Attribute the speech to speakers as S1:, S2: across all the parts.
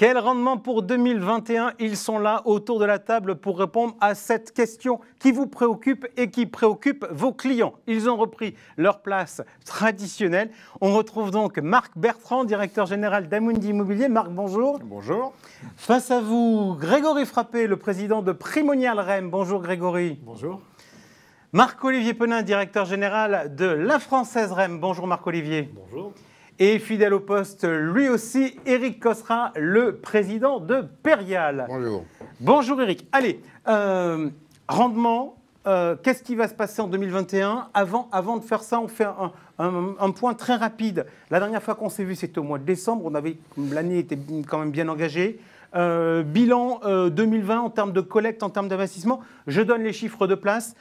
S1: Quel rendement pour 2021? Ils sont là autour de la table pour répondre à cette question qui vous préoccupe et qui préoccupe vos clients. Ils ont repris leur place traditionnelle. On retrouve donc Marc Bertrand, directeur général d'Amundi Immobilier. Marc, bonjour.
S2: Bonjour.
S1: Face à vous, Grégory Frappé, le président de Primonial REM. Bonjour Grégory.
S2: Bonjour.
S1: Marc-Olivier Penin, directeur général de La Française REM. Bonjour Marc-Olivier.
S2: Bonjour.
S1: Et fidèle au poste, lui aussi, Eric Cosra, le président de Perial.
S3: Bonjour.
S1: Bonjour Eric. Allez, rendement, qu'est-ce qui va se passer en 2021 ? Avant de faire ça, on fait un point très rapide. La dernière fois qu'on s'est vu, c'était au mois de décembre. L'année était quand même bien engagée. Bilan 2020 en termes de collecte, en termes d'investissement. Je donne les chiffres de place.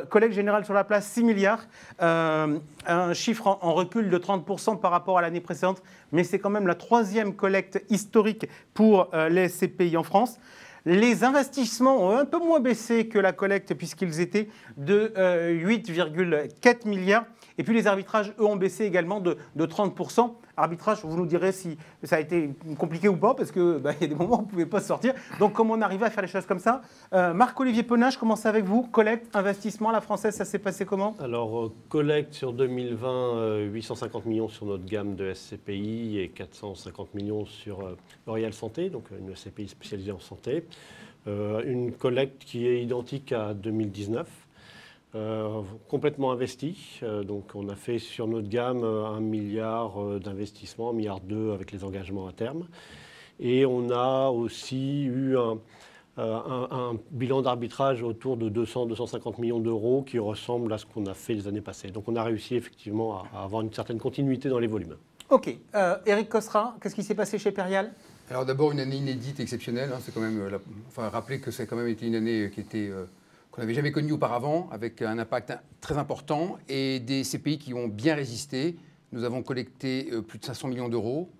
S1: Collecte générale sur la place, 6 milliards. Un chiffre en recul de 30% par rapport à l'année précédente. Mais c'est quand même la troisième collecte historique pour les SCPI en France. Les investissements ont un peu moins baissé que la collecte puisqu'ils étaient de 8,4 milliards. Et puis les arbitrages, eux, ont baissé également de 30%. Arbitrage, vous nous direz si ça a été compliqué ou pas, parce qu'il y a des moments où on ne pouvait pas sortir. Donc comment on arrivait à faire les choses comme ça? Marc-Olivier Penin, je commence avec vous. Collecte, investissement, la Française, ça s'est passé comment?
S4: Alors, collecte sur 2020, 850 millions sur notre gamme de SCPI et 450 millions sur L'Oréal Santé, donc une SCPI spécialisée en santé. Une collecte qui est identique à 2019. Complètement investi. Donc on a fait sur notre gamme 1 milliard d'investissements, 1,2 milliard avec les engagements à terme. Et on a aussi eu un bilan d'arbitrage autour de 200-250 millions d'euros qui ressemble à ce qu'on a fait les années passées. Donc on a réussi effectivement à avoir une certaine continuité dans les volumes.
S1: Ok. Eric Cosra, qu'est-ce qui s'est passé chez Perial?
S3: Alors d'abord une année inédite, exceptionnelle. C'est quand même, rappeler que ça a quand même été une année qui était qu'on n'avait jamais connue auparavant, avec un impact très important et des CPI qui ont bien résisté. Nous avons collecté plus de 500 millions d'euros,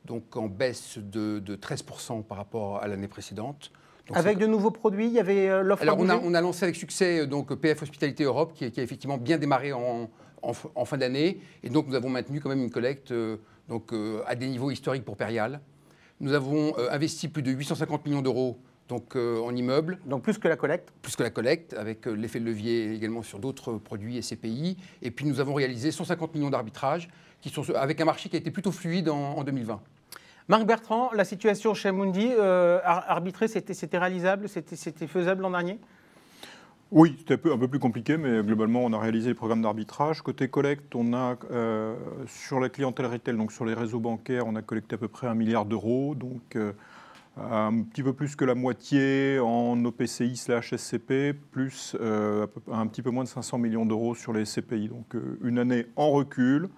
S3: donc en baisse de 13% par rapport à l'année précédente. Donc
S1: avec de nouveaux produits, il y avait l'offre.
S3: Alors on a lancé avec succès donc PF Hospitalité Europe qui a effectivement bien démarré en fin d'année, et donc nous avons maintenu quand même une collecte à des niveaux historiques pour Perial. Nous avons investi plus de 850 millions d'euros donc, en immeubles.
S1: Donc plus que la collecte.
S3: Plus que la collecte, avec l'effet de levier également sur d'autres produits SCPI. Et puis nous avons réalisé 150 millions d'arbitrages avec un marché qui a été plutôt fluide en 2020.
S1: Marc Bertrand, la situation chez Amundi, arbitrer, c'était réalisable, c'était faisable l'an dernier?
S2: Oui, c'était un peu plus compliqué, mais globalement, on a réalisé les programmes d'arbitrage. Côté collecte, on a, sur la clientèle retail, donc sur les réseaux bancaires, on a collecté à peu près 1 milliard d'euros, donc un petit peu plus que la moitié en OPCI/SCP, plus un petit peu moins de 500 millions d'euros sur les SCPI. Donc une année en recul,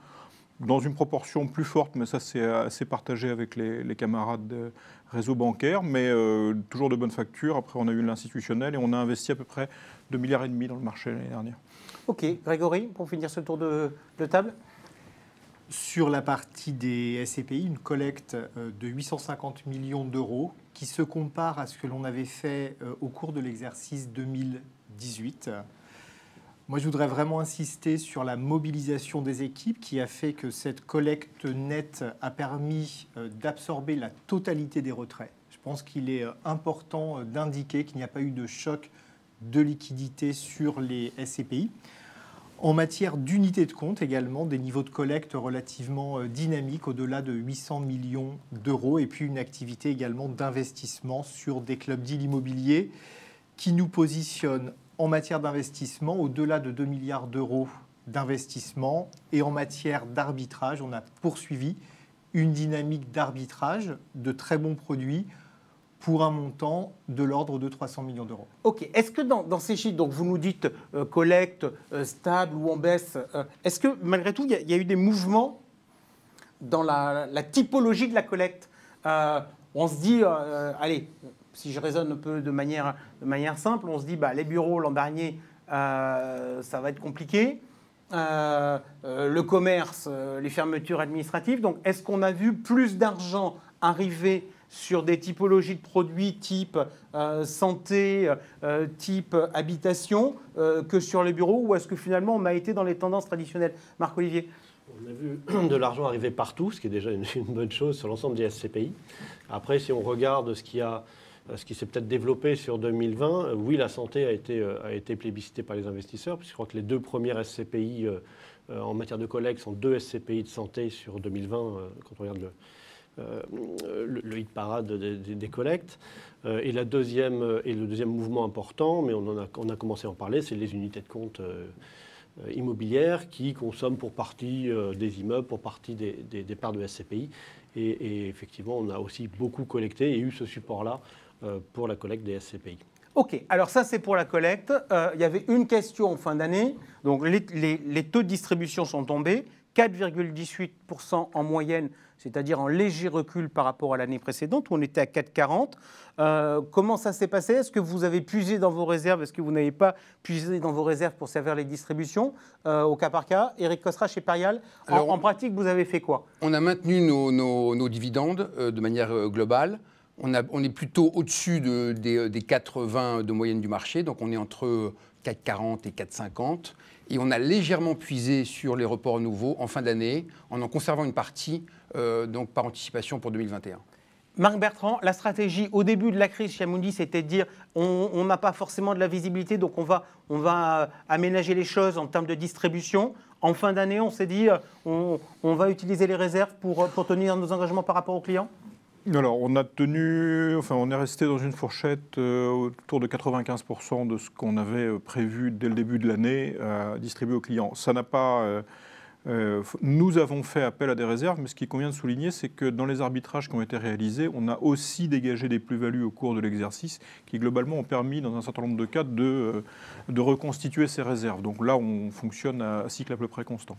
S2: dans une proportion plus forte, mais ça c'est assez partagé avec les camarades de réseau bancaire, mais toujours de bonnes factures. Après on a eu l'institutionnel et on a investi à peu près 2,5 milliards dans le marché l'année dernière.
S1: Ok, Grégory, pour finir ce tour de table.
S5: Sur la partie des SCPI, une collecte de 850 millions d'euros qui se compare à ce que l'on avait fait au cours de l'exercice 2018. Moi, je voudrais vraiment insister sur la mobilisation des équipes qui a fait que cette collecte nette a permis d'absorber la totalité des retraits. Je pense qu'il est important d'indiquer qu'il n'y a pas eu de choc de liquidité sur les SCPI. En matière d'unité de compte également, des niveaux de collecte relativement dynamiques, au-delà de 800 millions d'euros, et puis une activité également d'investissement sur des clubs deal immobiliers qui nous positionnent en matière d'investissement au-delà de 2 milliards d'euros d'investissement. Et en matière d'arbitrage, on a poursuivi une dynamique d'arbitrage de très bons produits pour un montant de l'ordre de 300 millions d'euros.
S1: Ok. Est-ce que dans ces chiffres, donc vous nous dites collecte stable ou en baisse, est-ce que malgré tout, il y a eu des mouvements dans la typologie de la collecte? On se dit, allez, si je raisonne un peu de manière simple, on se dit, les bureaux l'an dernier, ça va être compliqué. Le commerce, les fermetures administratives. Donc, est-ce qu'on a vu plus d'argent arriver sur des typologies de produits type santé, type habitation, que sur les bureaux, ou est-ce que finalement on a été dans les tendances traditionnelles? Marc-Olivier?
S4: On a vu de l'argent arriver partout, ce qui est déjà une bonne chose sur l'ensemble des SCPI. Après, si on regarde ce qui s'est peut-être développé sur 2020, oui, la santé a été plébiscitée par les investisseurs, puisque je crois que les 2 premières SCPI en matière de collecte sont 2 SCPI de santé sur 2020, quand on regarde le hit parade des collectes. Et le deuxième mouvement important, mais on a commencé à en parler, c'est les unités de compte immobilières qui consomment pour partie des immeubles, pour partie des parts de SCPI. Et effectivement, on a aussi beaucoup collecté et eu ce support-là pour la collecte des SCPI.
S1: Ok, alors ça c'est pour la collecte. Il y avait une question en fin d'année. Donc les taux de distribution sont tombés. 4,18% en moyenne, c'est-à-dire en léger recul par rapport à l'année précédente où on était à 4,40. Comment ça s'est passé? Est-ce que vous avez puisé dans vos réserves? Est-ce que vous n'avez pas puisé dans vos réserves pour servir les distributions au cas par cas? Éric Cosra chez Perial, en pratique, vous avez fait quoi? On
S3: a maintenu nos dividendes de manière globale. On est plutôt au-dessus des 4,20 de moyenne du marché, donc on est entre 4,40 et 4,50. Et on a légèrement puisé sur les reports nouveaux en fin d'année, en conservant une partie donc par anticipation pour 2021.
S1: Marc Bertrand, la stratégie au début de la crise chez Amundi, c'était de dire on n'a pas forcément de la visibilité, donc on va aménager les choses en termes de distribution. En fin d'année, on s'est dit on va utiliser les réserves pour tenir nos engagements par rapport aux clients.
S2: Alors, on est resté dans une fourchette autour de 95% de ce qu'on avait prévu dès le début de l'année à distribuer aux clients. Ça n'a pas... nous avons fait appel à des réserves, mais ce qui convient de souligner, c'est que dans les arbitrages qui ont été réalisés, on a aussi dégagé des plus-values au cours de l'exercice qui, globalement, ont permis, dans un certain nombre de cas, de reconstituer ces réserves. Donc là, on fonctionne à cycle à peu près constant.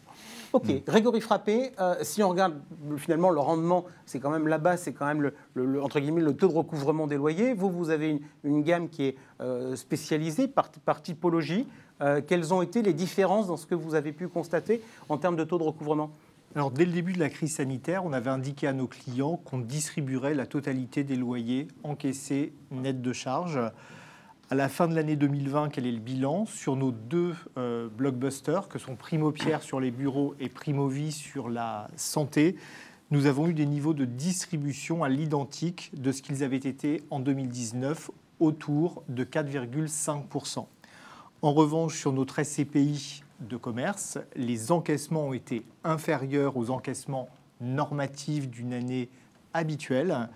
S1: Ok, Grégory Frappé, si on regarde finalement le rendement, c'est quand même là-bas, c'est quand même entre guillemets, le taux de recouvrement des loyers. Vous avez une gamme qui est spécialisée par typologie. Quelles ont été les différences dans ce que vous avez pu constater en termes de taux de recouvrement?
S5: Alors, dès le début de la crise sanitaire, on avait indiqué à nos clients qu'on distribuerait la totalité des loyers encaissés net de charges. À la fin de l'année 2020, quel est le bilan? Sur nos 2 blockbusters, que sont Primo Pierre sur les bureaux et Primo Vie sur la santé, nous avons eu des niveaux de distribution à l'identique de ce qu'ils avaient été en 2019, autour de 4,5%. En revanche, sur notre SCPI de commerce, les encaissements ont été inférieurs aux encaissements normatifs d'une année habituelle.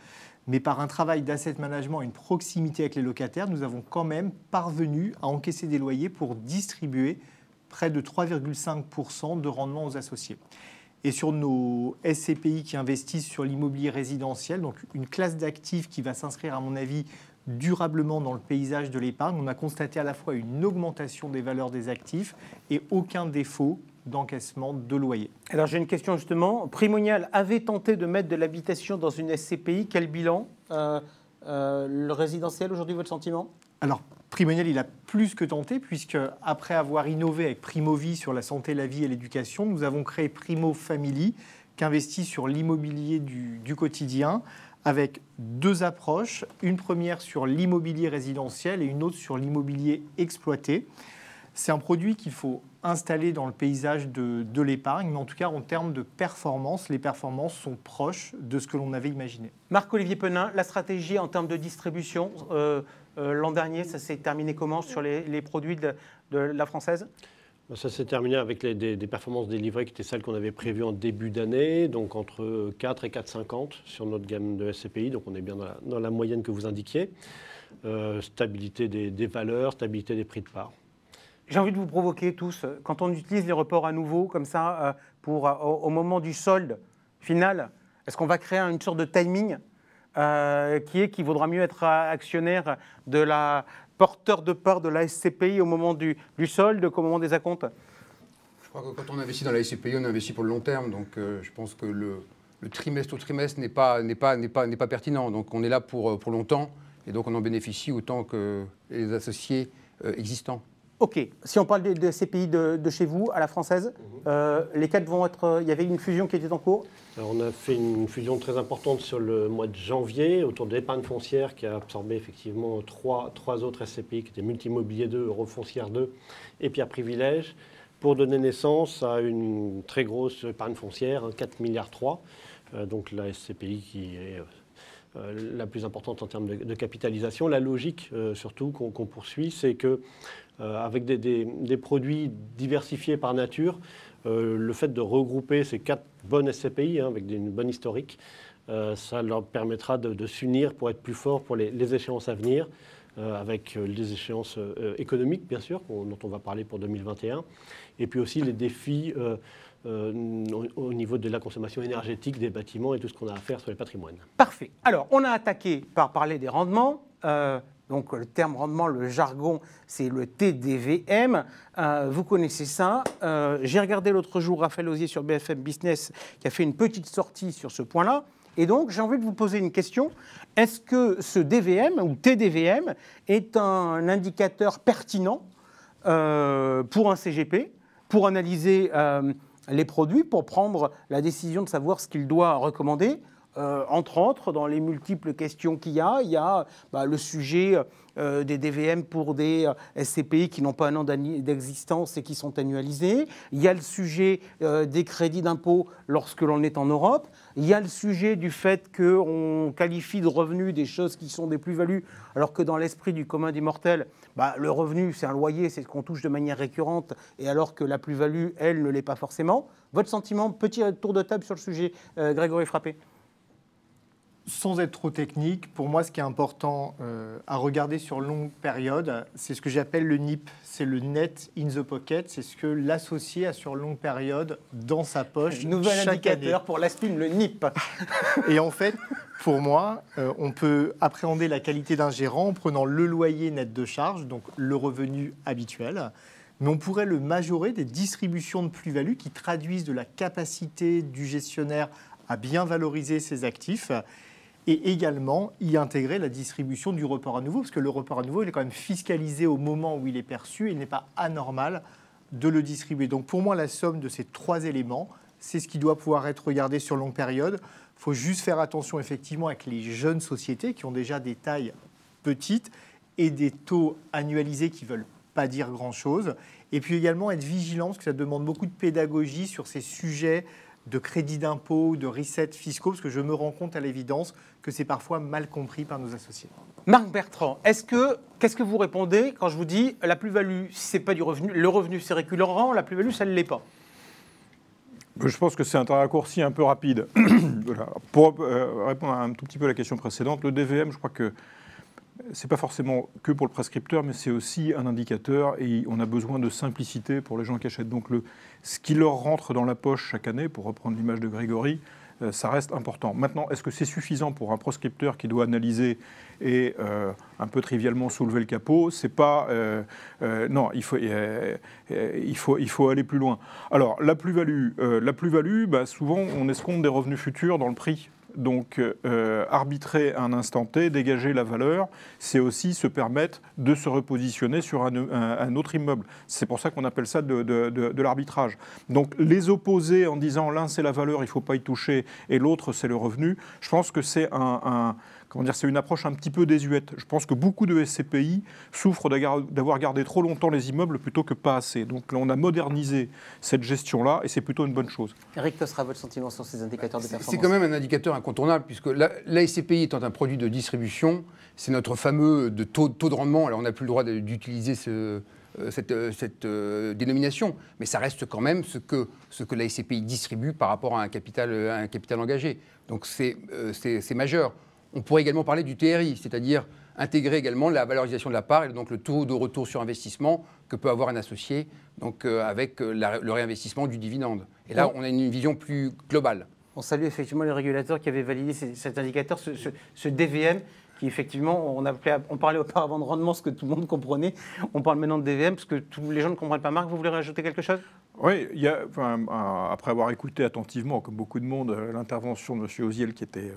S5: Mais par un travail d'asset management et une proximité avec les locataires, nous avons quand même parvenu à encaisser des loyers pour distribuer près de 3,5% de rendement aux associés. Et sur nos SCPI qui investissent sur l'immobilier résidentiel, donc une classe d'actifs qui va s'inscrire, à mon avis, durablement dans le paysage de l'épargne, on a constaté à la fois une augmentation des valeurs des actifs et aucun défaut d'encaissement de loyer.
S1: Alors j'ai une question justement. Primonial avait tenté de mettre de l'habitation dans une SCPI. Quel bilan? Le résidentiel, aujourd'hui, votre sentiment?
S5: Alors, Primonial, il a plus que tenté, puisque après avoir innové avec Primo Vie sur la santé, la vie et l'éducation, nous avons créé Primo Family, qui investit sur l'immobilier du quotidien, avec 2 approches, une première sur l'immobilier résidentiel et une autre sur l'immobilier exploité. C'est un produit qu'il faut installer dans le paysage de l'épargne, mais en tout cas, en termes de performance, les performances sont proches de ce que l'on avait imaginé.
S1: Marc-Olivier Penin, la stratégie en termes de distribution, l'an dernier, ça s'est terminé comment sur les produits de la Française?
S4: Ça s'est terminé avec des performances délivrées qui étaient celles qu'on avait prévues en début d'année, donc entre 4 et 4,50 sur notre gamme de SCPI, donc on est bien dans la moyenne que vous indiquiez. Stabilité des valeurs, stabilité des prix de part.
S1: J'ai envie de vous provoquer tous, quand on utilise les reports à nouveau comme ça au moment du solde final, est-ce qu'on va créer une sorte de timing qu'il vaudra mieux être actionnaire de la porteur de part de la SCPI au moment du solde qu'au moment des acomptes?
S3: Je crois que quand on investit dans la SCPI, on investit pour le long terme. Donc je pense que le trimestre au trimestre n'est pas pertinent. Donc on est là pour longtemps et donc on en bénéficie autant que les associés existants.
S1: Ok, si on parle de ces pays de chez vous, à la française, les 4 vont être... Il y avait une fusion qui était en cours.
S4: Alors, on a fait une fusion très importante sur le mois de janvier autour de l'épargne foncière qui a absorbé effectivement trois autres SCPI qui étaient Multimmobilier 2, Eurofoncière 2 et Pierre Privilège pour donner naissance à une très grosse épargne foncière, 4,3 milliards, donc la SCPI qui est la plus importante en termes de capitalisation. La logique surtout qu'on poursuit, c'est que avec des produits diversifiés par nature, le fait de regrouper ces 4 bonnes SCPI avec une bonne historique, ça leur permettra de s'unir pour être plus forts pour les échéances à venir, avec les échéances économiques, bien sûr, dont on va parler pour 2021, et puis aussi les défis au niveau de la consommation énergétique des bâtiments et tout ce qu'on a à faire sur les patrimoines.
S1: Parfait. Alors, on a attaqué par parler des rendements. Donc, le terme rendement, le jargon, c'est le TDVM. Vous connaissez ça. J'ai regardé l'autre jour Raphaël Osier sur BFM Business qui a fait une petite sortie sur ce point-là. Et donc, j'ai envie de vous poser une question. Est-ce que ce DVM ou TDVM est un indicateur pertinent pour un CGP, pour analyser les produits, pour prendre la décision de savoir ce qu'il doit recommander? Entre autres, dans les multiples questions qu'il y a le sujet des DVM pour des SCPI qui n'ont pas un an d'existence et qui sont annualisés. Il y a le sujet des crédits d'impôt lorsque l'on est en Europe. Il y a le sujet du fait qu'on qualifie de revenus des choses qui sont des plus-values, alors que dans l'esprit du commun des mortels, le revenu, c'est un loyer, c'est ce qu'on touche de manière récurrente, et alors que la plus-value, elle, ne l'est pas forcément. Votre sentiment, petit tour de table sur le sujet, Grégory Frappé.
S5: Sans être trop technique, pour moi, ce qui est important à regarder sur longue période, c'est ce que j'appelle le NIP. C'est le Net in the Pocket. C'est ce que l'associé a sur longue période dans sa poche
S1: Nouvel
S5: chaque
S1: indicateur
S5: année.
S1: pour la SPIN, le NIP.
S5: Et en fait, pour moi, on peut appréhender la qualité d'un gérant en prenant le loyer net de charge, donc le revenu habituel. Mais on pourrait le majorer des distributions de plus-value qui traduisent de la capacité du gestionnaire à bien valoriser ses actifs. Et également y intégrer la distribution du report à nouveau, parce que le report à nouveau, il est quand même fiscalisé au moment où il est perçu et il n'est pas anormal de le distribuer. Donc pour moi, la somme de ces 3 éléments, c'est ce qui doit pouvoir être regardé sur longue période. Il faut juste faire attention effectivement avec les jeunes sociétés qui ont déjà des tailles petites et des taux annualisés qui ne veulent pas dire grand-chose. Et puis également être vigilant, parce que ça demande beaucoup de pédagogie sur ces sujets de crédit d'impôt, de reset fiscaux, parce que je me rends compte à l'évidence que c'est parfois mal compris par nos associés.
S1: Marc Bertrand, qu'est-ce que vous répondez quand je vous dis la plus-value, si ce n'est pas du revenu, le revenu c'est récurrent, la plus-value ça ne l'est pas?
S2: Je pense que c'est un raccourci un peu rapide. Voilà. Pour répondre un tout petit peu à la question précédente, le DVM, je crois que ce n'est pas forcément que pour le prescripteur, mais c'est aussi un indicateur et on a besoin de simplicité pour les gens qui achètent. Donc ce qui leur rentre dans la poche chaque année, pour reprendre l'image de Grégory, ça reste important. Maintenant, est-ce que c'est suffisant pour un prescripteur qui doit analyser et un peu trivialement soulever le capot? C'est pas non, il faut aller plus loin. Alors la plus-value, souvent on escompte des revenus futurs dans le prix. Donc, arbitrer à un instant T, dégager la valeur, c'est aussi se permettre de se repositionner sur un autre immeuble. C'est pour ça qu'on appelle ça de l'arbitrage. Donc, les opposer en disant l'un c'est la valeur, il ne faut pas y toucher, et l'autre c'est le revenu, je pense que c'est c'est une approche un petit peu désuète. Je pense que beaucoup de SCPI souffrent d'avoir gardé trop longtemps les immeubles plutôt que pas assez. Donc là, on a modernisé cette gestion-là et c'est plutôt une bonne chose.
S1: Eric Tossera, votre sentiment sur ces indicateurs de performance?
S3: C'est quand même un indicateur incontournable puisque la SCPI étant un produit de distribution, c'est notre fameux taux de rendement. Alors on n'a plus le droit d'utiliser cette dénomination, mais ça reste quand même ce que la SCPI distribue par rapport à un capital engagé. Donc c'est majeur. On pourrait également parler du TRI, c'est-à-dire intégrer également la valorisation de la part et donc le taux de retour sur investissement que peut avoir un associé donc, avec le réinvestissement du dividende. Et là, on a une vision plus globale.
S1: On salue effectivement les régulateurs qui avaient validé cet indicateur, ce DVM. qui effectivement, on parlait auparavant de rendement, ce que tout le monde comprenait. On parle maintenant de DVM, parce que tous les gens ne comprennent pas. Marc, vous voulez rajouter quelque chose ?
S2: Oui, après avoir écouté attentivement, comme beaucoup de monde, l'intervention de M. Oziel qui était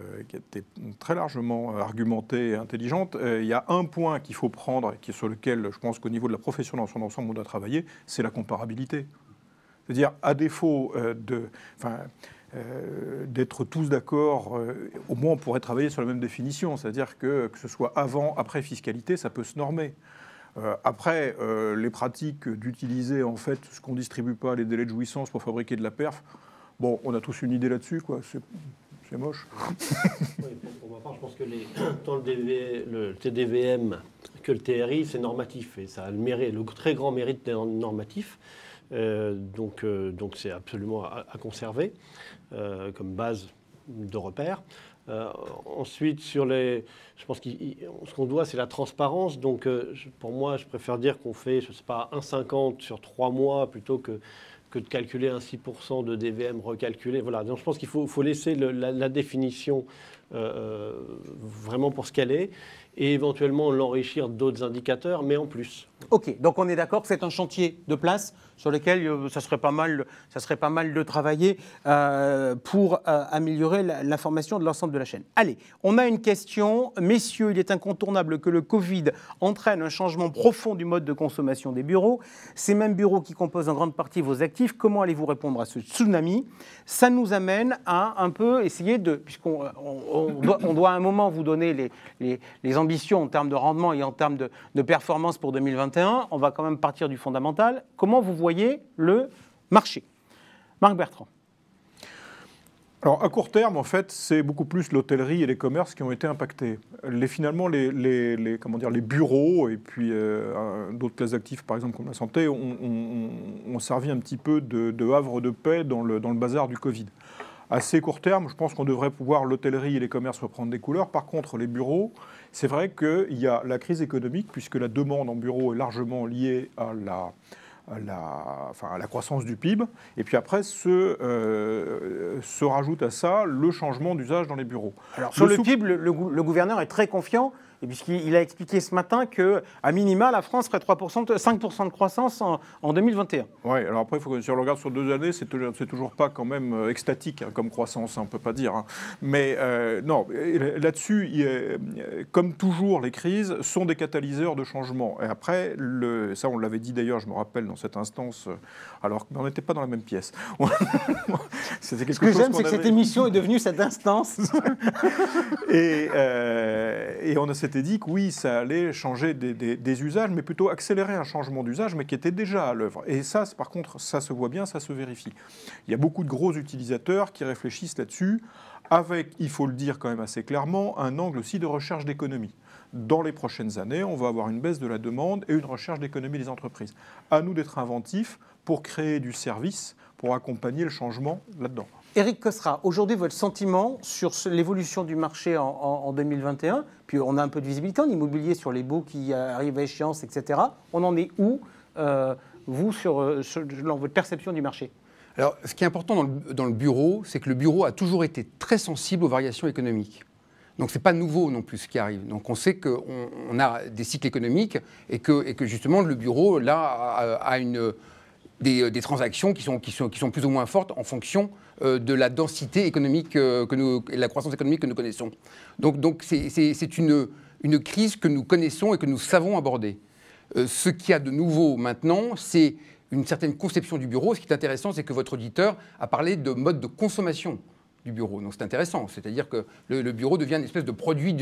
S2: très largement argumentée et intelligente, il y a un point qu'il faut prendre et sur lequel je pense qu'au niveau de la profession dans son ensemble on doit travailler, c'est la comparabilité. C'est-à-dire, à défaut d'être tous d'accord, au moins on pourrait travailler sur la même définition, c'est-à-dire que ce soit avant, après fiscalité, ça peut se normer. Après, les pratiques d'utiliser en fait ce qu'on ne distribue pas, les délais de jouissance pour fabriquer de la perf, bon, on a tous une idée là-dessus, quoi. C'est moche.
S4: Oui, pour ma part, je pense que tant le TDVM que le TRI, c'est normatif et ça a le très grand mérite d'être normatif. Donc c'est absolument à conserver comme base de repère. Ensuite, je pense que ce qu'on doit, c'est la transparence. Donc, pour moi, je préfère dire qu'on fait, je ne sais pas, 1,50 sur 3 mois plutôt que de calculer un 6% de DVM recalculé. Voilà. Donc, je pense qu'il faut laisser la définition vraiment pour ce qu'elle est et éventuellement l'enrichir d'autres indicateurs, mais en plus.
S1: Ok, donc on est d'accord que c'est un chantier de place sur lequel ça serait pas mal de travailler pour améliorer l'information de l'ensemble de la chaîne. Allez, on a une question. Messieurs, il est incontournable que le Covid entraîne un changement profond du mode de consommation des bureaux. Ces mêmes bureaux qui composent en grande partie vos actifs, comment allez-vous répondre à ce tsunami ? Ça nous amène à un peu essayer puisqu'on doit à un moment vous donner les ambitions en termes de rendement et en termes de performance pour 2021, on va quand même partir du fondamental. Comment vous voyez le marché ? Marc Bertrand.
S2: Alors, à court terme, en fait, c'est beaucoup plus l'hôtellerie et les commerces qui ont été impactés. Finalement, les bureaux et puis d'autres classes d'actifs, par exemple, comme la santé, ont servi un petit peu de havre de paix dans le bazar du Covid. À assez court terme, je pense qu'on devrait pouvoir, l'hôtellerie et les commerces, reprendre des couleurs. Par contre, les bureaux, c'est vrai qu'il y a la crise économique, puisque la demande en bureaux est largement liée à la croissance du PIB. Et puis après, se rajoute à ça le changement d'usage dans les bureaux.
S1: Alors, sur le PIB, le gouverneur est très confiant, puisqu'il a expliqué ce matin qu'à minima, la France ferait 5% de croissance en 2021.
S2: Oui, alors après, si on le regarde sur 2 années, c'est toujours pas quand même extatique comme croissance, on ne peut pas dire. Hein. Mais non, là-dessus, comme toujours, les crises sont des catalyseurs de changement. Et après, ça on l'avait dit d'ailleurs, je me rappelle, dans cette instance, alors qu'on n'était pas dans la même pièce.
S1: Ce que j'aime, c'est que cette émission est devenue cette instance.
S2: Et on s'était dit que oui, ça allait changer des usages, mais plutôt accélérer un changement d'usage, mais qui était déjà à l'œuvre. Et ça, par contre, ça se voit bien, ça se vérifie. Il y a beaucoup de gros utilisateurs qui réfléchissent là-dessus, avec, il faut le dire quand même assez clairement, un angle aussi de recherche d'économie. Dans les prochaines années, on va avoir une baisse de la demande et une recherche d'économie des entreprises. À nous d'être inventifs pour créer du service, pour accompagner le changement là-dedans.
S1: Éric Cossera, aujourd'hui, votre sentiment sur l'évolution du marché en 2021, puis on a un peu de visibilité en immobilier sur les baux qui arrivent à échéance, etc. On en est où, vous, dans votre perception du marché ?
S3: Alors, ce qui est important dans le bureau, c'est que le bureau a toujours été très sensible aux variations économiques. Donc, ce n'est pas nouveau non plus ce qui arrive. Donc, on sait qu'on a des cycles économiques et que justement, le bureau, là, a des transactions qui sont plus ou moins fortes en fonction de la densité économique et la croissance économique que nous connaissons. Donc c'est une crise que nous connaissons et que nous savons aborder. Ce qu'il y a de nouveau maintenant, c'est une certaine conception du bureau. Ce qui est intéressant, c'est que votre auditeur a parlé de mode de consommation du bureau. Donc c'est intéressant. C'est-à-dire que le bureau devient une espèce de produit,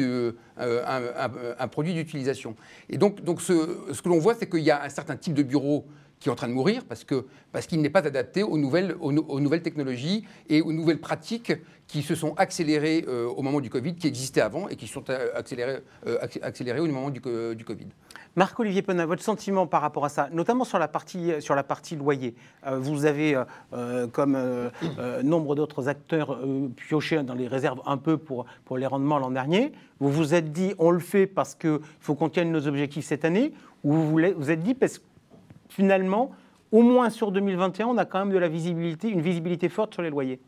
S3: un produit d'utilisation. Et donc ce que l'on voit, c'est qu'il y a un certain type de bureau qui est en train de mourir parce qu'il n'est pas adapté aux nouvelles technologies et aux nouvelles pratiques qui se sont accélérées au moment du Covid, qui existaient avant et qui sont accélérées au moment du Covid.
S1: Marc-Olivier Penin, votre sentiment par rapport à ça, notamment sur la partie loyer. Vous avez, comme nombre d'autres acteurs, pioché dans les réserves un peu pour les rendements l'an dernier. Vous vous êtes dit, on le fait parce qu'il faut qu'on tienne nos objectifs cette année, ou vous êtes dit, parce que finalement, au moins sur 2021, on a quand même une visibilité forte sur les loyers.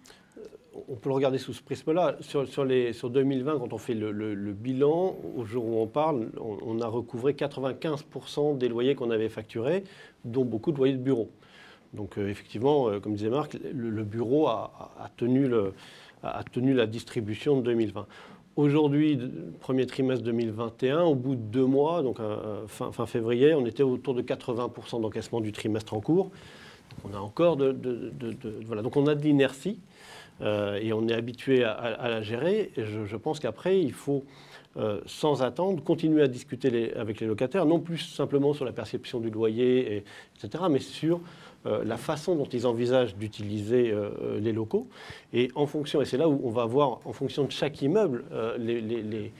S4: on peut le regarder sous ce prisme-là. Sur 2020, quand on fait le bilan, au jour où on parle, on a recouvré 95% des loyers qu'on avait facturés, dont beaucoup de loyers de bureaux. Donc effectivement, comme disait Marc, le bureau a tenu la distribution de 2020. Aujourd'hui, premier trimestre 2021, au bout de 2 mois, donc fin février, on était autour de 80% d'encaissement du trimestre en cours. Donc on a encore voilà. Donc on a de l'inertie et on est habitué à la gérer. Et je pense qu'après, il faut, sans attendre, continuer à discuter avec les locataires, non plus simplement sur la perception du loyer, etc., mais sur la façon dont ils envisagent d'utiliser les locaux. Et en fonction, et c'est là où on va voir, en fonction de chaque immeuble, les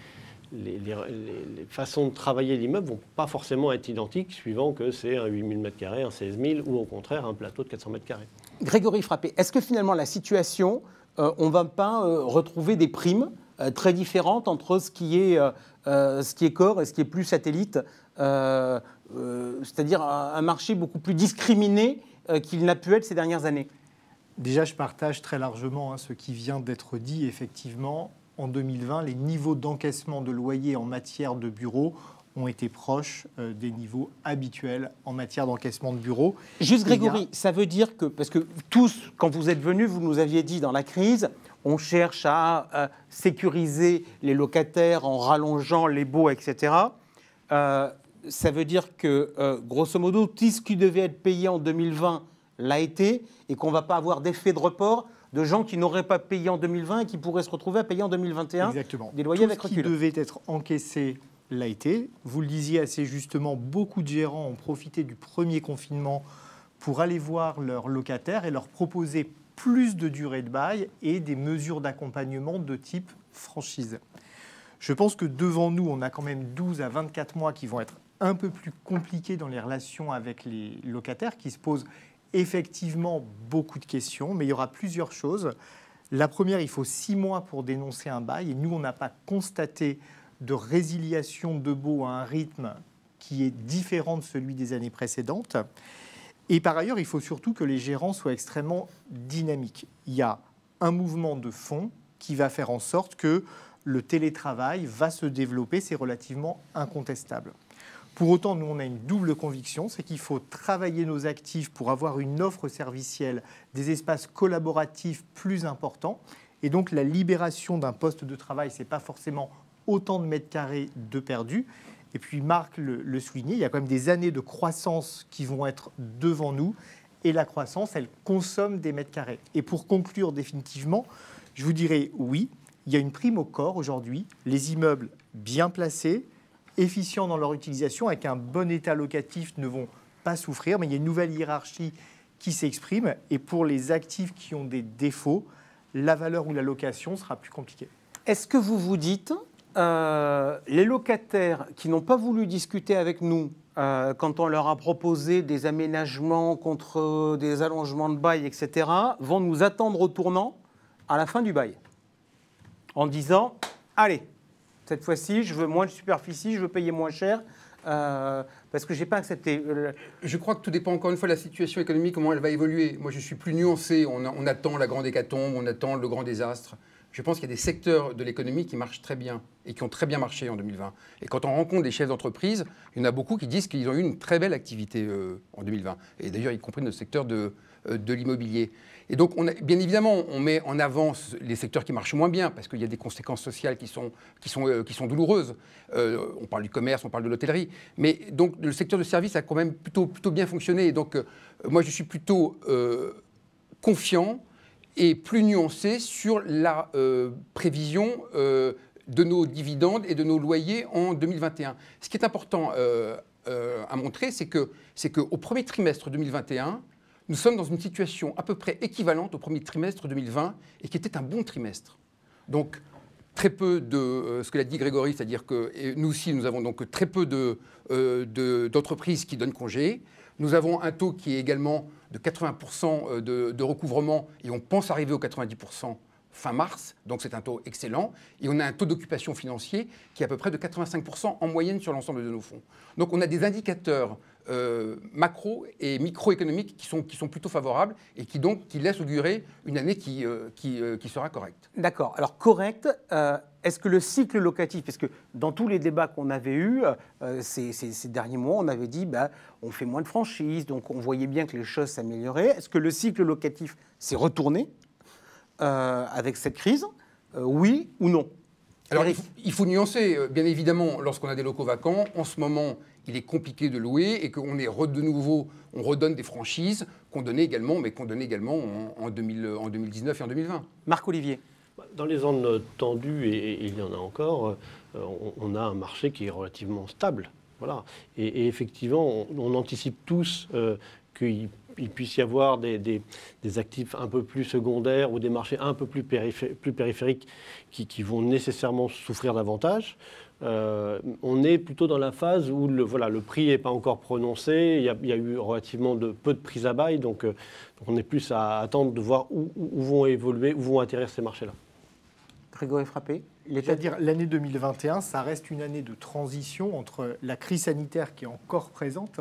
S4: façons de travailler l'immeuble ne vont pas forcément être identiques, suivant que c'est un 8000 m², un 16 000, ou au contraire un plateau de 400 m².
S1: Grégory Frappé, est-ce que finalement la situation, on ne va pas retrouver des primes très différentes entre ce qui est corps et ce qui est plus satellite, c'est-à-dire un marché beaucoup plus discriminé qu'il n'a pu être ces dernières années?
S5: Déjà, je partage très largement ce qui vient d'être dit. Effectivement, en 2020, les niveaux d'encaissement de loyer en matière de bureaux ont été proches des niveaux habituels en matière d'encaissement de bureaux.
S1: Juste Grégory, ça veut dire que, parce que tous, quand vous êtes venus, vous nous aviez dit dans la crise, on cherche à sécuriser les locataires en rallongeant les baux, etc. Ça veut dire que, grosso modo, tout ce qui devait être payé en 2020 l'a été et qu'on ne va pas avoir d'effet de report de gens qui n'auraient pas payé en 2020 et qui pourraient se retrouver à payer en 2021.
S5: Exactement.
S1: Des loyers avec
S5: recul.
S1: recul.
S5: Tout ce qui devait être encaissé l'a été. Vous le disiez assez justement, beaucoup de gérants ont profité du premier confinement pour aller voir leurs locataires et leur proposer plus de durée de bail et des mesures d'accompagnement de type franchise. Je pense que devant nous, on a quand même 12 à 24 mois qui vont être un peu plus compliqués dans les relations avec les locataires, qui se posent effectivement beaucoup de questions, mais il y aura plusieurs choses. La première, il faut 6 mois pour dénoncer un bail, et nous, on n'a pas constaté de résiliation de baux à un rythme qui est différent de celui des années précédentes. Et par ailleurs, il faut surtout que les gérants soient extrêmement dynamiques. Il y a un mouvement de fond qui va faire en sorte que le télétravail va se développer, c'est relativement incontestable. Pour autant, nous, on a une double conviction, c'est qu'il faut travailler nos actifs pour avoir une offre servicielle, des espaces collaboratifs plus importants. Et donc, la libération d'un poste de travail, ce n'est pas forcément autant de mètres carrés de perdus. Et puis, Marc le soulignait, il y a quand même des années de croissance qui vont être devant nous. Et la croissance, elle consomme des mètres carrés. Et pour conclure définitivement, je vous dirais oui, il y a une prime au corps aujourd'hui. Les immeubles bien placés, efficients dans leur utilisation, avec un bon état locatif, ne vont pas souffrir, mais il y a une nouvelle hiérarchie qui s'exprime. Et pour les actifs qui ont des défauts, la valeur ou la location sera plus compliquée.
S1: Est-ce que vous vous dites, les locataires qui n'ont pas voulu discuter avec nous quand on leur a proposé des aménagements contre des allongements de bail, etc., vont nous attendre au tournant à la fin du bail, en disant « Allez, cette fois-ci, je veux moins de superficie, je veux payer moins cher, parce que je n'ai pas accepté. »
S3: Je crois que tout dépend encore une fois de la situation économique, comment elle va évoluer. Moi, je suis plus nuancé. On attend la grande hécatombe, on attend le grand désastre. Je pense qu'il y a des secteurs de l'économie qui marchent très bien et qui ont très bien marché en 2020. Et quand on rencontre des chefs d'entreprise, il y en a beaucoup qui disent qu'ils ont eu une très belle activité en 2020. Et d'ailleurs, y compris dans le secteur de l'immobilier. Et donc, bien évidemment, on met en avant les secteurs qui marchent moins bien, parce qu'il y a des conséquences sociales qui sont douloureuses. On parle du commerce, on parle de l'hôtellerie. Mais donc, le secteur de services a quand même plutôt bien fonctionné. Et donc, moi, je suis plutôt confiant et plus nuancé sur la prévision de nos dividendes et de nos loyers en 2021. Ce qui est important à montrer, c'est qu'au premier trimestre 2021, nous sommes dans une situation à peu près équivalente au premier trimestre 2020 et qui était un bon trimestre. Donc, très peu de ce que l'a dit Grégory, c'est-à-dire que nous aussi, nous avons donc très peu d'entreprises qui donnent congé. Nous avons un taux qui est également de 80% de recouvrement et on pense arriver aux 90% fin mars, donc c'est un taux excellent, et on a un taux d'occupation financier qui est à peu près de 85% en moyenne sur l'ensemble de nos fonds. Donc on a des indicateurs macro et microéconomiques qui sont plutôt favorables et qui laissent augurer une année qui sera correcte.
S1: D'accord. Alors correct, est-ce que le cycle locatif, parce que dans tous les débats qu'on avait eus ces derniers mois, on avait dit on fait moins de franchises, donc on voyait bien que les choses s'amélioraient. Est-ce que le cycle locatif s'est retourné avec cette crise, oui ou non?
S3: Alors il faut nuancer, bien évidemment, lorsqu'on a des locaux vacants, en ce moment, il est compliqué de louer et qu'on est de nouveau, on redonne des franchises qu'on donnait également en 2019 et en 2020.
S1: Marc-Olivier.
S4: Dans les zones tendues, et il y en a encore, on a un marché qui est relativement stable. Voilà. Et effectivement, on anticipe tous qu'il puisse y avoir des actifs un peu plus secondaires ou des marchés un peu plus périphériques qui vont nécessairement souffrir davantage. On est plutôt dans la phase où le prix n'est pas encore prononcé, il y a eu relativement peu de prises à bail, donc on est plus à attendre de voir où vont évoluer, où vont atterrir ces marchés-là.
S1: Grégory Frappé.
S5: C'est-à-dire l'année 2021, ça reste une année de transition entre la crise sanitaire qui est encore présente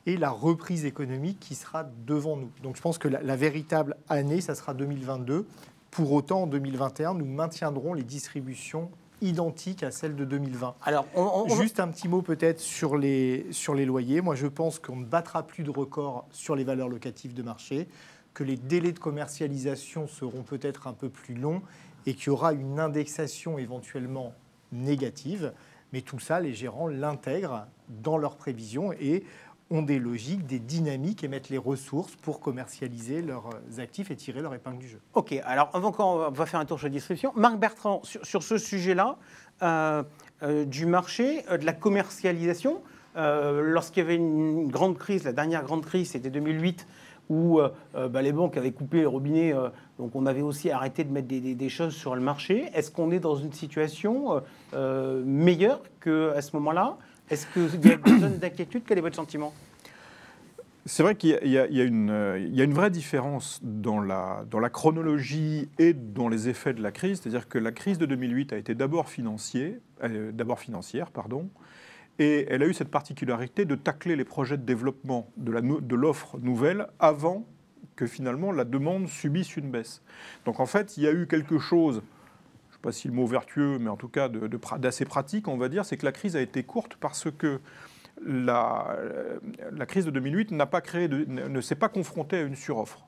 S5: et la reprise économique qui sera devant nous. Donc je pense que la véritable année, ça sera 2022. Pour autant, en 2021, nous maintiendrons les distributions identiques à celles de 2020.
S1: Alors,
S5: juste un petit mot peut-être sur les loyers. Moi, je pense qu'on ne battra plus de records sur les valeurs locatives de marché, que les délais de commercialisation seront peut-être un peu plus longs et qu'il y aura une indexation éventuellement négative. Mais tout ça, les gérants l'intègrent dans leurs prévisions et ont des logiques, des dynamiques et mettent les ressources pour commercialiser leurs actifs et tirer leur épingle du jeu.
S1: Ok, alors on va faire un tour sur la distribution. Marc Bertrand, sur ce sujet-là, du marché, de la commercialisation, lorsqu'il y avait une grande crise, la dernière grande crise, c'était 2008, où les banques avaient coupé les robinets, donc on avait aussi arrêté de mettre des choses sur le marché. Est-ce qu'on est dans une situation meilleure qu'à ce moment-là? Est-ce qu'il y a des zones d'inquiétude? Quel est votre sentiment?
S2: C'est vrai qu'il y a une vraie différence dans la chronologie et dans les effets de la crise. C'est-à-dire que la crise de 2008 a été d'abord financière, et elle a eu cette particularité de tacler les projets de développement de l'offre nouvelle avant que finalement la demande subisse une baisse. Donc en fait, il y a eu quelque chose, je ne sais pas si le mot vertueux, mais en tout cas d'assez pratique, on va dire, c'est que la crise a été courte parce que la crise de 2008 ne s'est pas confrontée à une suroffre.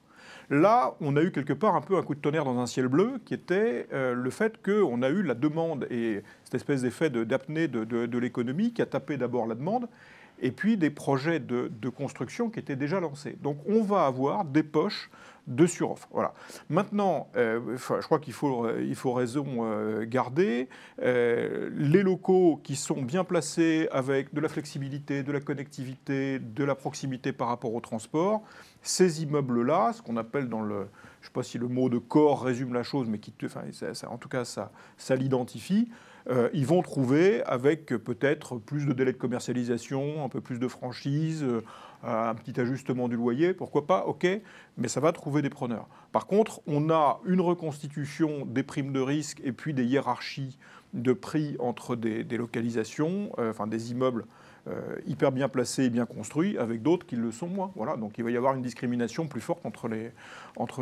S2: Là, on a eu quelque part un peu un coup de tonnerre dans un ciel bleu, qui était le fait qu'on a eu la demande et cette espèce d'effet d'apnée de l'économie qui a tapé d'abord la demande, et puis des projets de construction qui étaient déjà lancés. Donc on va avoir des poches de suroffre. Voilà. Maintenant, je crois qu'il faut raison garder. Les locaux qui sont bien placés avec de la flexibilité, de la connectivité, de la proximité par rapport au transport, ces immeubles-là, ce qu'on appelle je ne sais pas si le mot de corps résume la chose, mais en tout cas ça l'identifie, ils vont trouver avec peut-être plus de délais de commercialisation, un peu plus de franchise, un petit ajustement du loyer, pourquoi pas, ok, mais ça va trouver des preneurs. Par contre, on a une reconstitution des primes de risque et puis des hiérarchies de prix entre des localisations, des immeubles hyper bien placés et bien construits, avec d'autres qui le sont moins. Voilà, donc il va y avoir une discrimination plus forte entre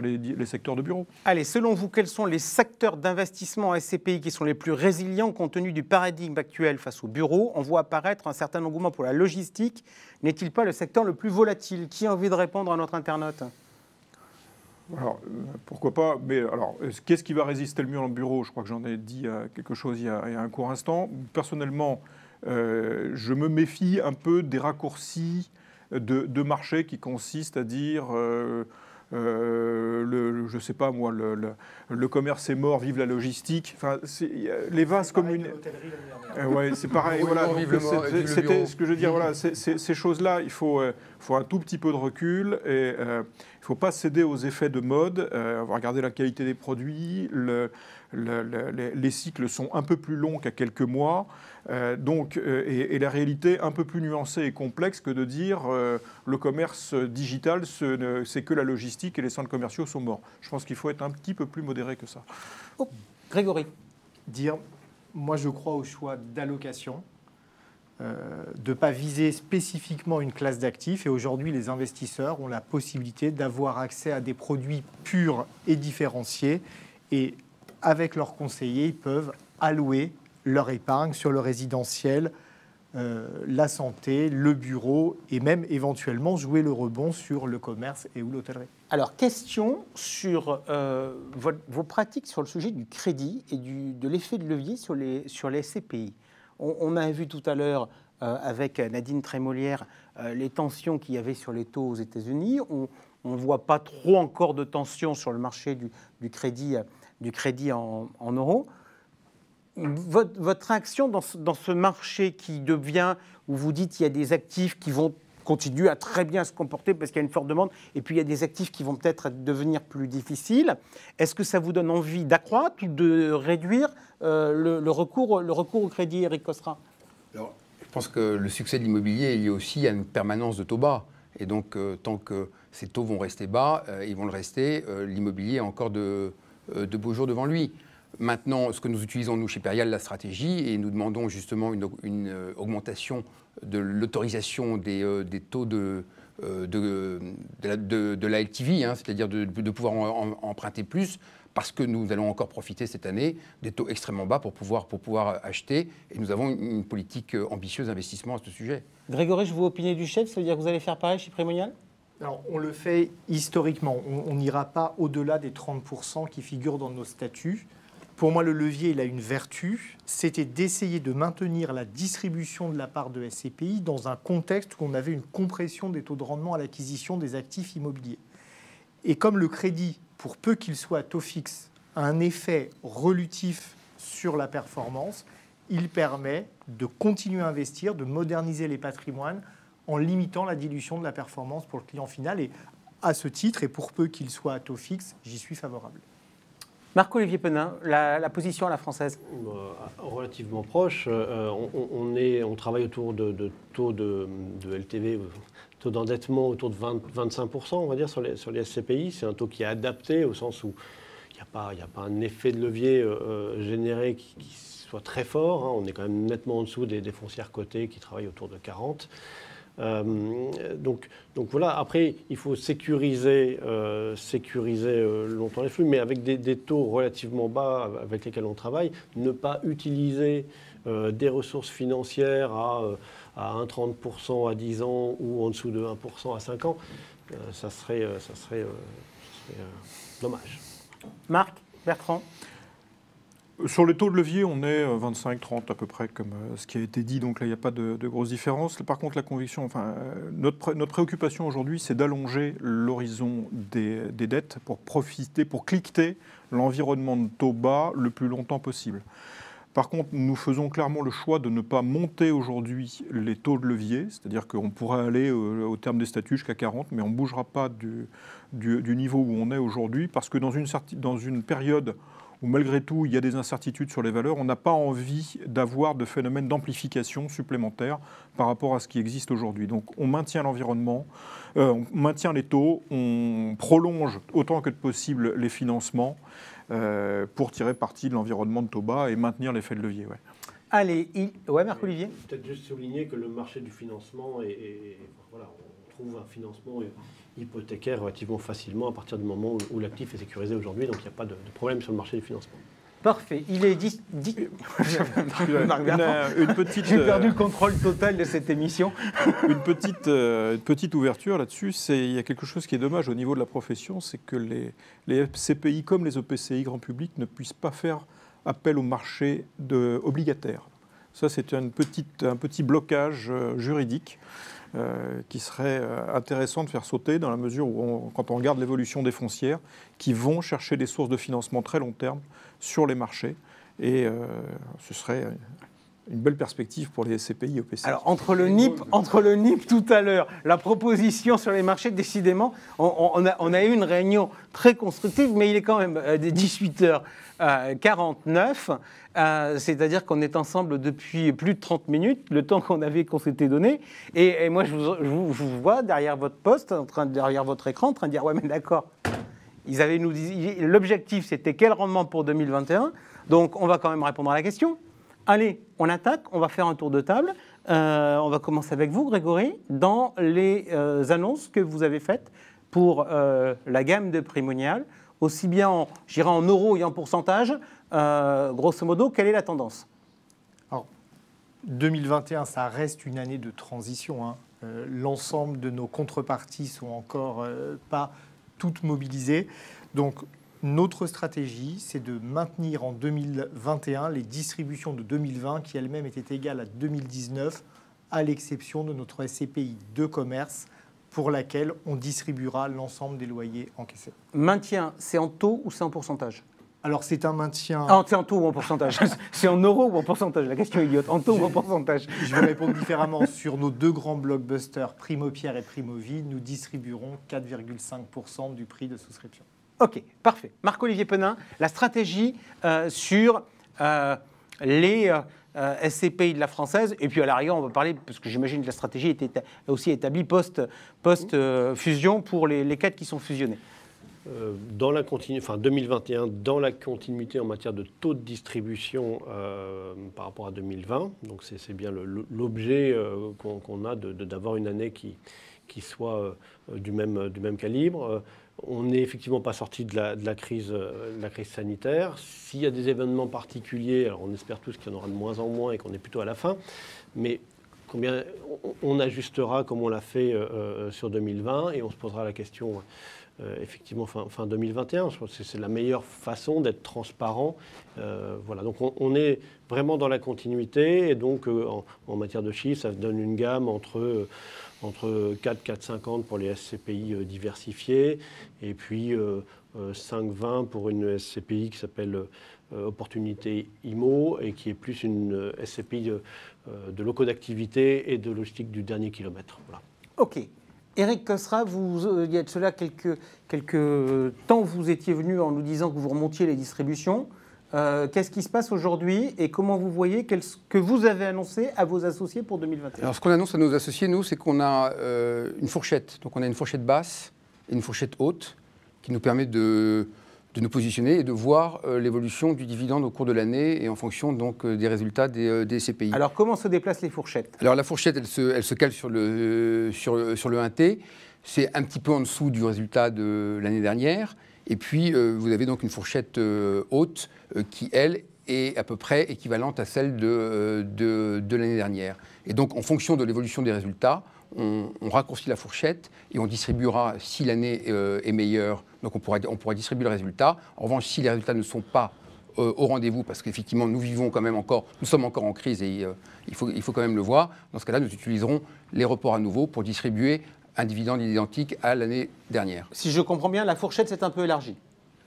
S2: les secteurs de bureaux.
S1: Allez, selon vous, quels sont les secteurs d'investissement SCPI qui sont les plus résilients compte tenu du paradigme actuel face aux bureaux? On voit apparaître un certain engouement pour la logistique. N'est-il pas le secteur le plus volatile? Qui a envie de répondre à notre internaute?
S2: Alors, pourquoi pas, mais alors, qu'est-ce qui va résister le mieux dans le bureau? Je crois que j'en ai dit quelque chose il y a un court instant. Personnellement, je me méfie un peu des raccourcis de marché qui consistent à dire je sais pas moi, le commerce est mort, vive la logistique. Enfin, les vases communs. Ouais, c'est pareil. Voilà, c'était ce que je veux dire. Voilà, ces choses-là, il faut un tout petit peu de recul et ne faut pas céder aux effets de mode. On va regarder la qualité des produits. Les cycles sont un peu plus longs qu'à quelques mois. Et la réalité un peu plus nuancée et complexe que de dire le commerce digital, c'est que la logistique et les centres commerciaux sont morts. Je pense qu'il faut être un petit peu plus modéré que ça.
S1: Oh, Grégory.
S5: Moi je crois au choix d'allocation, de ne pas viser spécifiquement une classe d'actifs. Et aujourd'hui, les investisseurs ont la possibilité d'avoir accès à des produits purs et différenciés. Et avec leurs conseillers, ils peuvent allouer leur épargne sur le résidentiel, la santé, le bureau et même éventuellement jouer le rebond sur le commerce et ou l'hôtellerie.
S1: Alors, question sur vos pratiques sur le sujet du crédit et de l'effet de levier sur les SCPI. On a vu tout à l'heure avec Nadine Trémolière les tensions qu'il y avait sur les taux aux États-Unis. On ne voit pas trop encore de tensions sur le marché du crédit en euros. Votre réaction dans ce marché qui devient, où vous dites qu'il y a des actifs qui vont continuer à très bien se comporter parce qu'il y a une forte demande, et puis il y a des actifs qui vont peut-être devenir plus difficiles. Est-ce que ça vous donne envie d'accroître ou de réduire le recours au crédit, Eric Costra?
S3: Alors, je pense que le succès de l'immobilier est lié aussi à une permanence de taux bas. Et donc, tant que ces taux vont rester bas, ils vont le rester, l'immobilier a encore de beaux jours devant lui. Maintenant, ce que nous utilisons, nous, chez Perial, la stratégie, et nous demandons justement une augmentation de l'autorisation des taux de la LTV, hein, c'est-à-dire de pouvoir emprunter plus, parce que nous allons encore profiter cette année des taux extrêmement bas pour pouvoir acheter. Et nous avons une politique ambitieuse d'investissement à ce sujet.
S1: Grégory, je vous opinion du chef, ça veut dire que vous allez faire pareil chez Primonial?
S5: Alors, on le fait historiquement. On n'ira pas au-delà des 30% qui figurent dans nos statuts. Pour moi, le levier, il a une vertu, c'était d'essayer de maintenir la distribution de la part de SCPI dans un contexte où on avait une compression des taux de rendement à l'acquisition des actifs immobiliers. Et comme le crédit, pour peu qu'il soit à taux fixe, a un effet relutif sur la performance, il permet de continuer à investir, de moderniser les patrimoines en limitant la dilution de la performance pour le client final. Et à ce titre, et pour peu qu'il soit à taux fixe, j'y suis favorable.
S1: Marc-Olivier Penin, la position à la française?
S4: Relativement proche. On travaille autour de taux de LTV, taux d'endettement autour de 25%, on va dire, sur les SCPI. C'est un taux qui est adapté au sens où il n'y a pas un effet de levier généré qui soit très fort. Hein. On est quand même nettement en dessous des foncières cotées qui travaillent autour de 40. Donc voilà, après, il faut sécuriser longtemps les flux, mais avec des taux relativement bas avec lesquels on travaille, ne pas utiliser des ressources financières à 1,30% à 10 ans ou en dessous de 1% à 5 ans, ça serait dommage.
S1: Marc, Bertrand?
S2: Sur les taux de levier, on est 25-30 à peu près, comme ce qui a été dit. Donc là, il n'y a pas de grosse différence. Par contre, la conviction, notre préoccupation aujourd'hui, c'est d'allonger l'horizon des dettes pour cliqueter l'environnement de taux bas le plus longtemps possible. Par contre, nous faisons clairement le choix de ne pas monter aujourd'hui les taux de levier, c'est-à-dire qu'on pourrait aller au terme des statuts jusqu'à 40, mais on ne bougera pas du niveau où on est aujourd'hui, parce que dans une période où malgré tout il y a des incertitudes sur les valeurs, on n'a pas envie d'avoir de phénomène d'amplification supplémentaire par rapport à ce qui existe aujourd'hui. Donc on maintient l'environnement, on maintient les taux, on prolonge autant que possible les financements pour tirer parti de l'environnement de taux bas et maintenir l'effet de levier. Ouais.
S1: Allez, Marc-Olivier.
S4: Peut-être juste souligner que le marché du financement voilà, on trouve un financement hypothécaire relativement facilement à partir du moment où l'actif est sécurisé aujourd'hui, donc il n'y a pas de problème sur le marché du financement.
S1: Parfait. Il est J'ai perdu le contrôle total de cette émission.
S2: Une petite ouverture là-dessus, il y a quelque chose qui est dommage au niveau de la profession, c'est que les CPI comme les EPCI grand public ne puissent pas faire appel au marché obligataire. Ça, c'est un petit blocage juridique qui serait intéressant de faire sauter dans la mesure où, quand on regarde l'évolution des foncières, qui vont chercher des sources de financement très long terme sur les marchés. Et ce serait une belle perspective pour les SCPI OPCI.
S1: Alors, entre le NIP tout à l'heure, la proposition sur les marchés, décidément, on a eu une réunion très constructive, mais il est quand même 18h49, c'est-à-dire qu'on est ensemble depuis plus de 30 minutes, le temps qu'on s'était donné, et moi, je vous vois derrière votre poste, derrière votre écran, en train de dire « ouais, mais d'accord ». L'objectif, c'était quel rendement pour 2021 ? Donc, on va quand même répondre à la question. Allez, on attaque, on va faire un tour de table. On va commencer avec vous, Grégory, dans les annonces que vous avez faites pour la gamme de Primonial, aussi bien en euros et en pourcentage. Grosso modo, quelle est la tendance ?
S5: Alors, 2021, ça reste une année de transition, hein. L'ensemble de nos contreparties sont encore pas toutes mobilisées. Donc, notre stratégie, c'est de maintenir en 2021 les distributions de 2020 qui elles-mêmes étaient égales à 2019, à l'exception de notre SCPI de commerce pour laquelle on distribuera l'ensemble des loyers encaissés.
S1: Maintien, c'est en taux ou c'est en pourcentage ?
S5: Alors c'est un maintien...
S1: Ah, c'est en taux ou en pourcentage ? C'est en euros ou en pourcentage ? La question est idiote. En taux ou en pourcentage ?
S5: Je vais répondre différemment. Sur nos deux grands blockbusters, Primo Pierre et Primo Vie, nous distribuerons 4,5% du prix de souscription.
S1: Ok, parfait. Marc-Olivier Penin, la stratégie sur les SCPI de la Française, et puis à la rigueur, on va parler, parce que j'imagine que la stratégie était aussi établie post-fusion pour les 4 qui sont fusionnés.
S4: Dans la 2021, dans la continuité en matière de taux de distribution par rapport à 2020, donc c'est bien l'objet qu'on a d'avoir une année qui soit du même calibre. On n'est effectivement pas sorti de la crise sanitaire. S'il y a des événements particuliers, alors on espère tous qu'il y en aura de moins en moins et qu'on est plutôt à la fin, mais on ajustera comme on l'a fait sur 2020 et on se posera la question effectivement fin 2021. Je pense que c'est la meilleure façon d'être transparent. Voilà. Donc on est vraiment dans la continuité et donc en matière de chiffres, ça donne une gamme entre 4,50 pour les SCPI diversifiés et puis 5,20 pour une SCPI qui s'appelle Opportunité IMO et qui est plus une SCPI de locaux d'activité et de logistique du dernier kilomètre. Voilà.
S1: Ok. Éric Cossera, il y a de cela quelques temps, vous étiez venu en nous disant que vous remontiez les distributions. Qu'est-ce qui se passe aujourd'hui et comment vous voyez ce que vous avez annoncé à vos associés pour 2021 ?
S3: Alors, ce qu'on annonce à nos associés, nous, c'est qu'on a une fourchette. Donc, on a une fourchette basse et une fourchette haute qui nous permet de nous positionner et de voir l'évolution du dividende au cours de l'année et en fonction donc des résultats des CPI.
S1: Alors, comment se déplacent les fourchettes ?
S3: Alors, la fourchette, elle se cale sur le 1T. C'est un petit peu en dessous du résultat de l'année dernière. Et puis, vous avez donc une fourchette haute qui, elle, est à peu près équivalente à celle de l'année dernière. Et donc, en fonction de l'évolution des résultats, on raccourcit la fourchette et on distribuera, si l'année est meilleure, donc on pourra distribuer le résultat. En revanche, si les résultats ne sont pas au rendez-vous, parce qu'effectivement, nous sommes encore en crise et il faut quand même le voir, dans ce cas-là, nous utiliserons les reports à nouveau pour distribuer un dividende identique à l'année dernière.
S1: Si je comprends bien, la fourchette s'est un peu élargie.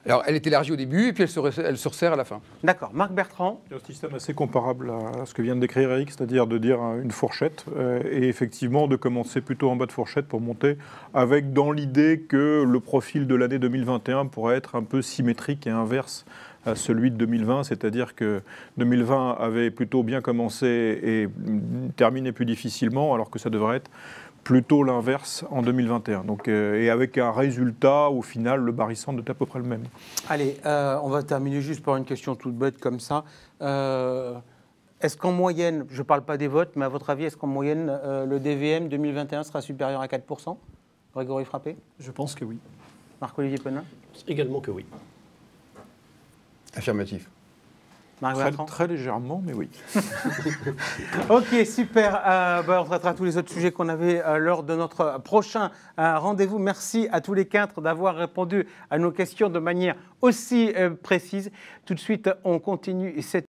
S3: Alors, elle est élargie au début et puis elle se resserre à la fin.
S1: D'accord. Marc Bertrand.
S2: C'est un système assez comparable à ce que vient de décrire Eric, c'est-à-dire de dire une fourchette et effectivement de commencer plutôt en bas de fourchette pour monter, avec dans l'idée que le profil de l'année 2021 pourrait être un peu symétrique et inverse à celui de 2020, c'est-à-dire que 2020 avait plutôt bien commencé et terminé plus difficilement, alors que ça devrait être plutôt l'inverse en 2021. Donc, et avec un résultat, au final, le barycentre est à peu près le même.
S1: Allez, on va terminer juste par une question toute bête comme ça. Est-ce qu'en moyenne, je ne parle pas des votes, mais à votre avis, est-ce qu'en moyenne, le DVM 2021 sera supérieur à 4% ? Grégory Frappé ?
S5: Je pense que oui.
S1: Marc-Olivier Penin ?
S4: Également que oui.
S3: Affirmatif.
S2: Très légèrement, mais oui.
S1: Ok, super. On traitera tous les autres sujets qu'on avait lors de notre prochain rendez-vous. Merci à tous les 4 d'avoir répondu à nos questions de manière aussi précise. Tout de suite, on continue cette